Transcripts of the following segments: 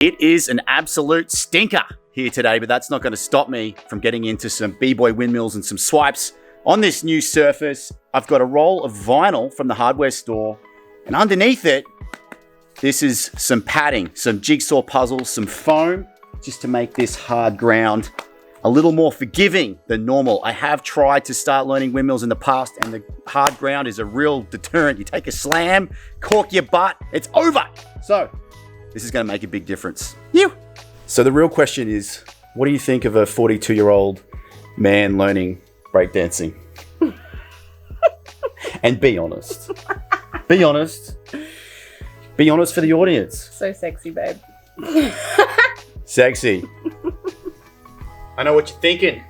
It is an absolute stinker here today, but that's not going to stop me from getting into some B-Boy windmills and some swipes on this new surface. I've got a roll of vinyl from the hardware store, and underneath it, this is some padding, some jigsaw puzzles, some foam, just to make this hard ground a little more forgiving than normal. I have tried to start learning windmills in the past, and the hard ground is a real deterrent. You take a slam, cork your butt, it's over. So this is going to make a big difference. So the real question is, what do you think of a 42-year-old man learning breakdancing? And be honest. Be honest. Be honest for the audience. So sexy, babe. Sexy. I know what you're thinking.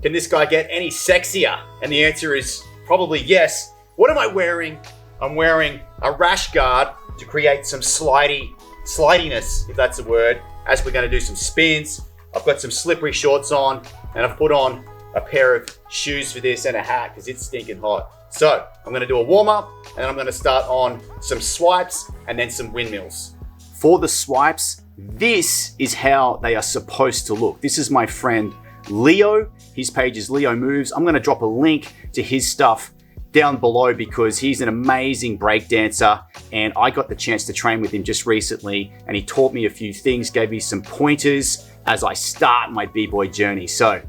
Can this guy get any sexier? And the answer is probably yes. What am I wearing? I'm wearing a rash guard to create some slidiness, if that's a word, as we're going to do some spins. I've got some slippery shorts on, and I've put on a pair of shoes for this and a hat because it's stinking hot. So I'm going to do a warm-up, and then I'm going to start on some swipes and then some windmills. For the swipes, this is how they are supposed to look. This is my friend Leo. His page is Leo Moves. I'm going to drop a link to his stuff down below because he's an amazing break dancer, and I got the chance to train with him just recently, and he taught me a few things, gave me some pointers as I start my B-Boy journey. So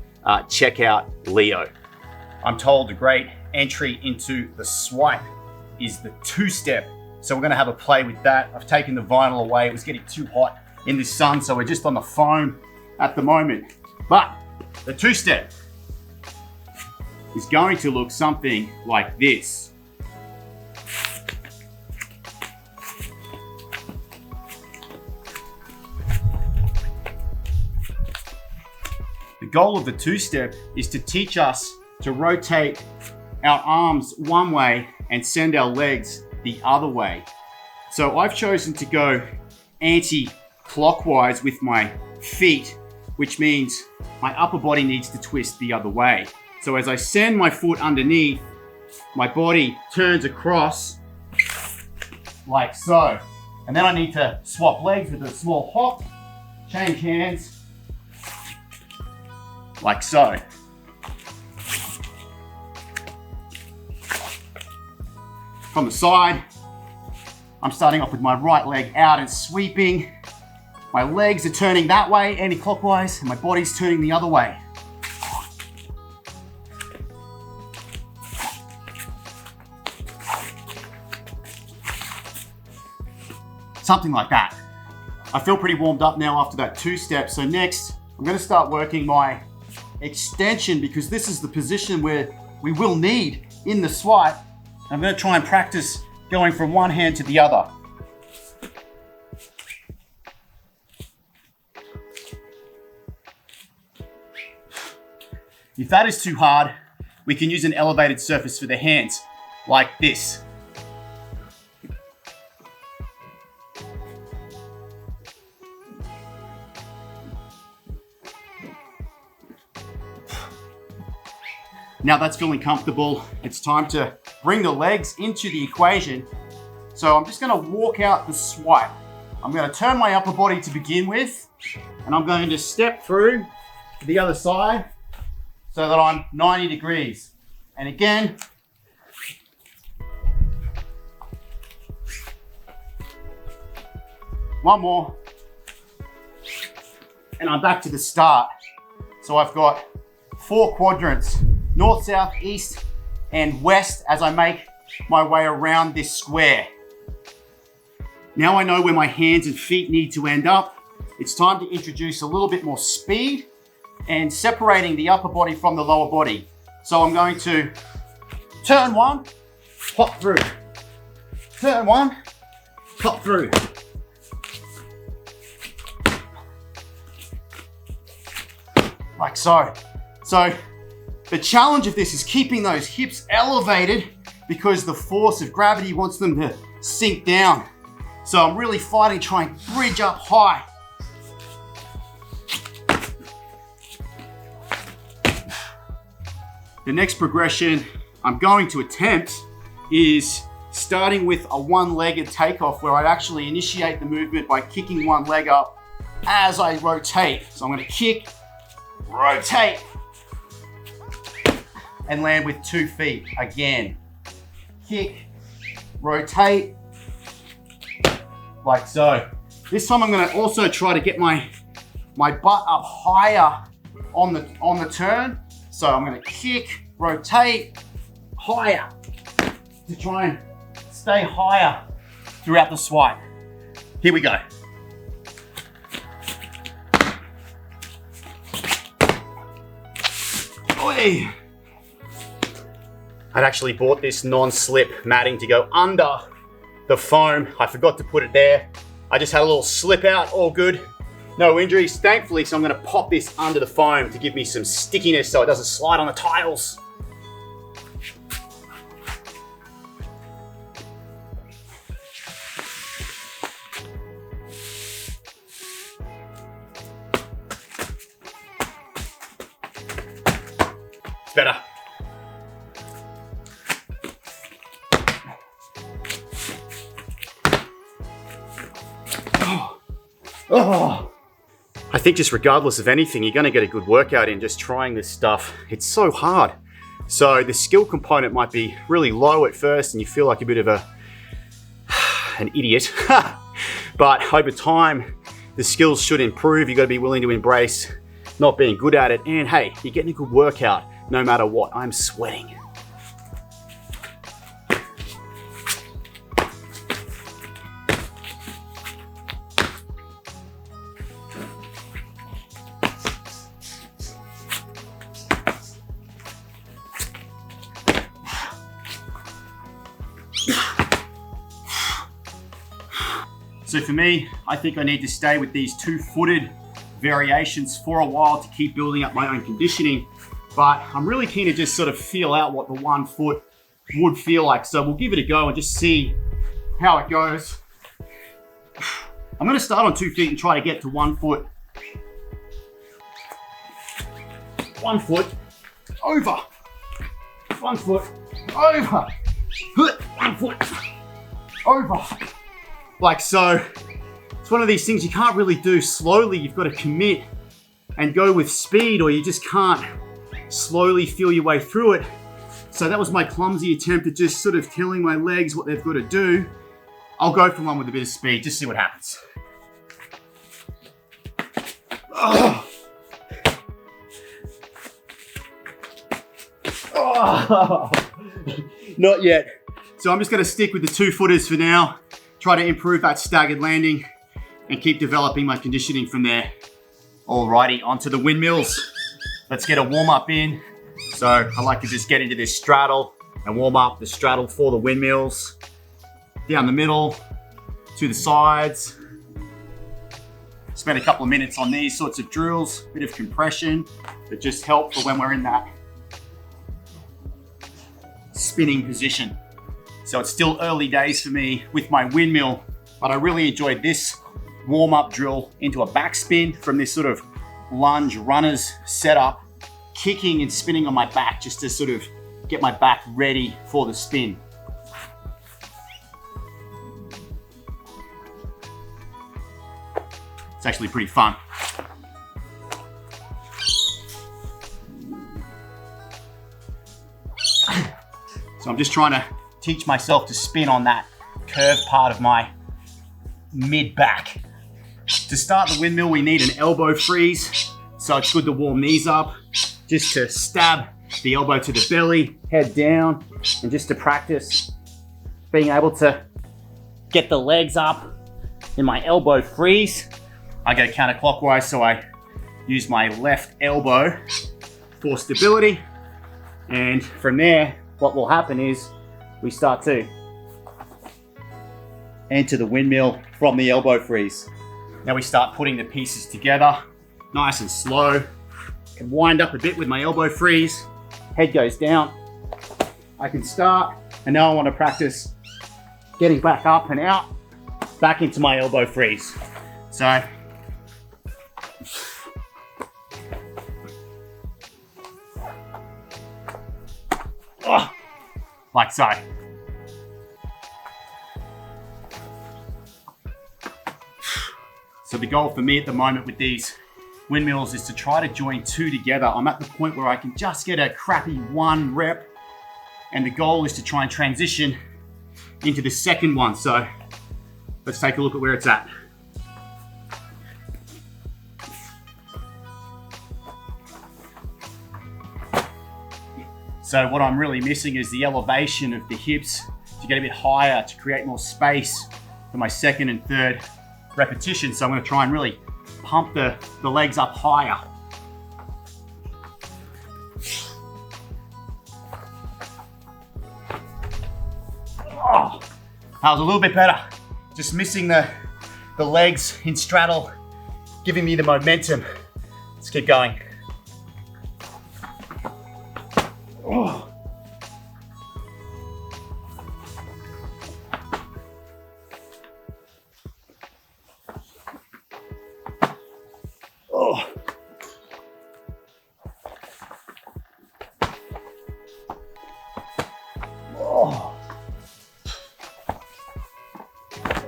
check out Leo. I'm told a great entry into the swipe is the two-step. So we're going to have a play with that. I've taken the vinyl away. It was getting too hot in the sun, so we're just on the foam at the moment. But the two-step is going to look something like this. The goal of the two-step is to teach us to rotate our arms one way and send our legs the other way. So I've chosen to go anti-clockwise with my feet, which means my upper body needs to twist the other way. So as I send my foot underneath, my body turns across like so. And then I need to swap legs with a small hop, change hands, like so. From the side, I'm starting off with my right leg out and sweeping. My legs are turning that way, anti-clockwise, and my body's turning the other way. Something like that. I feel pretty warmed up now after that two-step. So next, I'm going to start working my extension because this is the position where we will need in the swipe. I'm going to try and practice going from one hand to the other. If that is too hard, we can use an elevated surface for the hands, like this. Now that's feeling comfortable, it's time to bring the legs into the equation. So I'm just going to walk out the swipe. I'm going to turn my upper body to begin with, and I'm going to step through to the other side so that I'm 90 degrees. And again, one more, and I'm back to the start. So I've got 4 quadrants. North, south, east, and west as I make my way around this square. Now I know where my hands and feet need to end up. It's time to introduce a little bit more speed and separating the upper body from the lower body. So I'm going to turn one, hop through. Turn one, hop through. Like so. So the challenge of this is keeping those hips elevated because the force of gravity wants them to sink down. So I'm really fighting, trying to bridge up high. The next progression I'm going to attempt is starting with a one-legged takeoff where I actually initiate the movement by kicking one leg up as I rotate. So I'm gonna kick, rotate, and land with 2 feet again. Kick, rotate, like so. This time I'm gonna also try to get my butt up higher on the turn. So I'm gonna kick, rotate, higher, to try and stay higher throughout the swipe. Here we go. Oi. I'd actually bought this non-slip matting to go under the foam. I forgot to put it there. I just had a little slip out, all good. No injuries, thankfully, so I'm gonna pop this under the foam to give me some stickiness so it doesn't slide on the tiles. It's better. Oh. I think just regardless of anything, you're gonna get a good workout in just trying this stuff. It's so hard. So the skill component might be really low at first and you feel like a bit of an idiot. But over time, the skills should improve. You gotta be willing to embrace not being good at it. And hey, you're getting a good workout no matter what. I'm sweating. So for me, I think I need to stay with these 2-footed variations for a while to keep building up my own conditioning. But I'm really keen to just sort of feel out what the 1 foot would feel like. So we'll give it a go and just see how it goes. I'm gonna start on 2 feet and try to get to 1 foot. 1 foot, over. 1 foot, over. 1 foot, over. Like so. It's one of these things you can't really do slowly. You've got to commit and go with speed, or you just can't slowly feel your way through it. So that was my clumsy attempt at just sort of telling my legs what they've got to do. I'll go for one with a bit of speed, just see what happens. Oh. Oh. Not yet. So I'm just going to stick with the 2-footers for now. Try to improve that staggered landing and keep developing my conditioning from there. Alrighty, onto the windmills. Let's get a warm up in. So I like to just get into this straddle and warm up the straddle for the windmills. Down the middle, to the sides. Spend a couple of minutes on these sorts of drills, bit of compression that just help for when we're in that spinning position. So it's still early days for me with my windmill, but I really enjoyed this warm-up drill into a backspin from this sort of lunge runners setup, kicking and spinning on my back just to sort of get my back ready for the spin. It's actually pretty fun. So I'm just trying to teach myself to spin on that curved part of my mid-back. To start the windmill, we need an elbow freeze. So it's good to warm these up, just to stab the elbow to the belly, head down, and just to practice being able to get the legs up in my elbow freeze. I go counterclockwise, so I use my left elbow for stability. And from there, what will happen is we start to enter the windmill from the elbow freeze. Now we start putting the pieces together, nice and slow. Can wind up a bit with my elbow freeze, head goes down. I can start, and now I want to practice getting back up and out, back into my elbow freeze. So, like so. So the goal for me at the moment with these windmills is to try to join 2 together. I'm at the point where I can just get a crappy 1 rep, and the goal is to try and transition into the second one. So let's take a look at where it's at. So what I'm really missing is the elevation of the hips to get a bit higher to create more space for my second and third repetition. So I'm going to try and really pump the legs up higher. Oh, that was a little bit better. Just missing the legs in straddle, giving me the momentum. Let's keep going. Oh. Oh. Oh.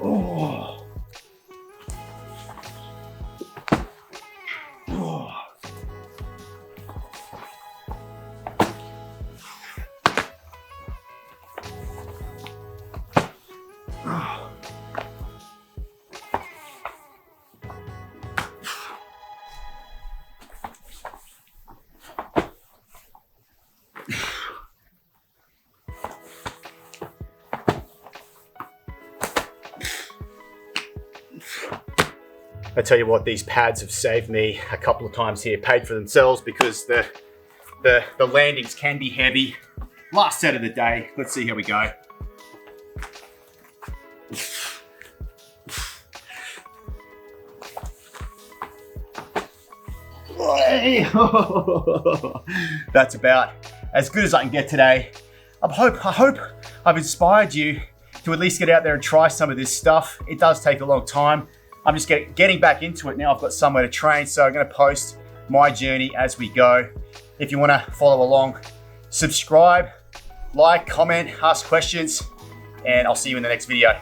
Oh. I tell you what, these pads have saved me a couple of times here, paid for themselves, because the landings can be heavy. Last set of the day, let's see how we go. That's about as good as I can get today. I hope I've inspired you to at least get out there and try some of this stuff. It does take a long time. I'm just getting back into it now. I've got somewhere to train, so I'm going to post my journey as we go. If you want to follow along, subscribe, like, comment, ask questions, and I'll see you in the next video.